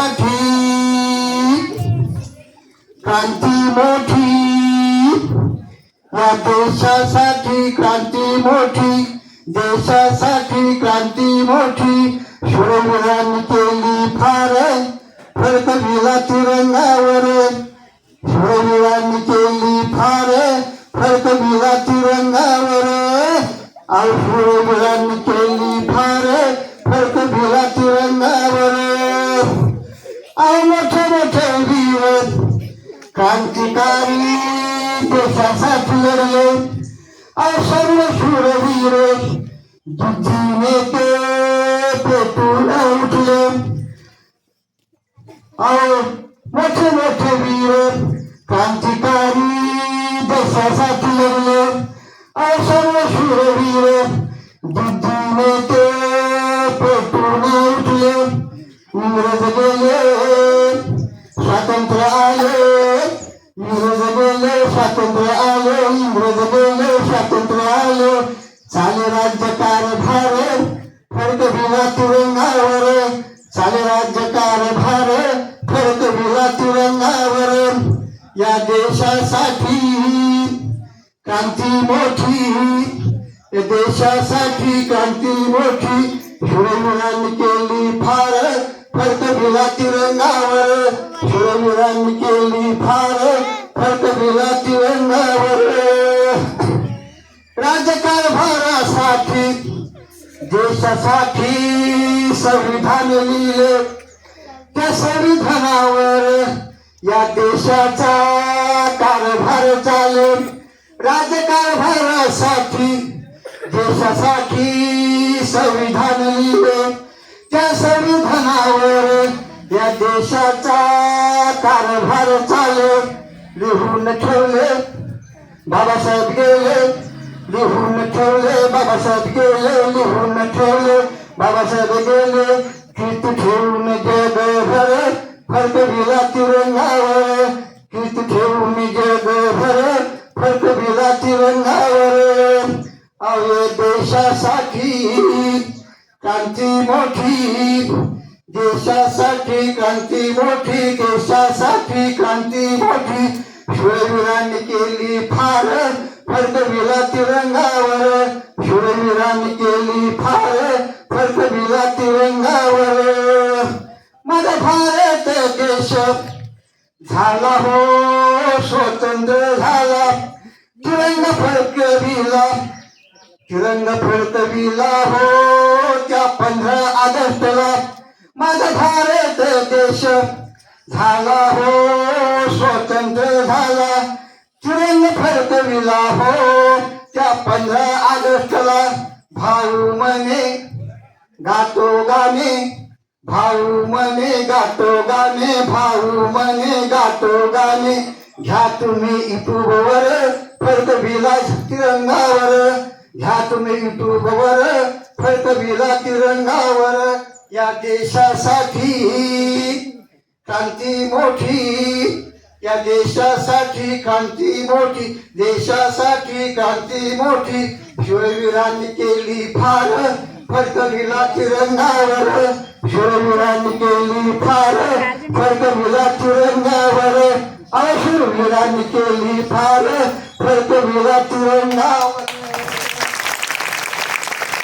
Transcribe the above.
देशासाठी क्रांती मोठी, या देशासाठी क्रांती मोठी, देशासाठी क्रांती मोठी. शूरवीरांनी केली फार फडकविला तिरंगावर, शूरवीरांनी केली फार फडकविला तिरंगावर. शूरवीरांनी केली फार फडकविला तिरंगावर. मोठे मोठे वीर क्रांतिकारी देशासाठी लढले. सर्व शूरवीर जिद्दीने ते पेटून उठले. मोठे मोठे वीर क्रांतिकारी देशासाठी लढले. सर्व शूरवीर जिद्दीने ते पेटून उठले. इंग्रज गेले स्वातंत्र्य आले, इंग्रज गेले स्वातंत्र्य आले, इंग्रज गेले स्वातंत्र्य आले. चाले राज्य कारभार फडकविला तिरंगावर, चाले राज्य कारभार फडकविला तिरंगावर. या देशासाठी क्रांती मोठी, या देशासाठी क्रांती मोठी. शूरवीरांनी केली फार फडकविला तिरंगावर, शूरवीरांनी केली फार फडकविला तिरंगावर. राज्यकारभारासाठी देशासाठी संविधान लिहिले, त्या संविधानावर या देशाचा कारभार चाले. राज्यकारभारासाठी देशासाठी संविधान लिहिले, त्या संविधानावर या देशाचा कारभार चाले. लिहून ठेवले बाबासाहेब गेले, लिहून ठेवले बाबासाहेब गेले, लिहून ठेवले बाबासाहेब गेले. कीर्ती ठेवून जगभर फडकविला तिरंगावर, कीर्ती ठेवून जगभर फडकविला तिरंगावर. देशासाठी क्रांती मोठी, देशासाठी क्रांती मोठी, देशासाठी क्रांती मोठी. शूरवीरांनी केली फार फडकविला तिरंगावर, शूरवीरांनी केली फार फडकविला तिरंगावर. माझा भारत देश झाला हो स्वतंत्र झाला, तिरंगा फडकविला, तिरंगा फडकविला हो त्या 15 ऑगस्टला. माझा भारत देश झाला हो स्वतंत्र झाला, तिरंगा फडकविला हो त्या 15 ऑगस्टला. भाऊ म्हणे गातो गाणे, भाऊ म्हणे गातो गाणे, भाऊ म्हणे गातो गाणे. घ्या तुम्ही युट्यूबवर फडकविला तिरंगावर, घ्या तुम्ही युट्यूबवर फडकविला तिरंगावर. या देशासाठी क्रांती मोठी, या देशासाठी क्रांती मोठी, देशासाठी क्रांती मोठी. शूरवीरांनी केली फार फडकविला तिरंगावर, शूरवीरांनी केली फार फडकविला तिरंगावर. शूरवीरांनी केली फार फडकविला तिरंगावर.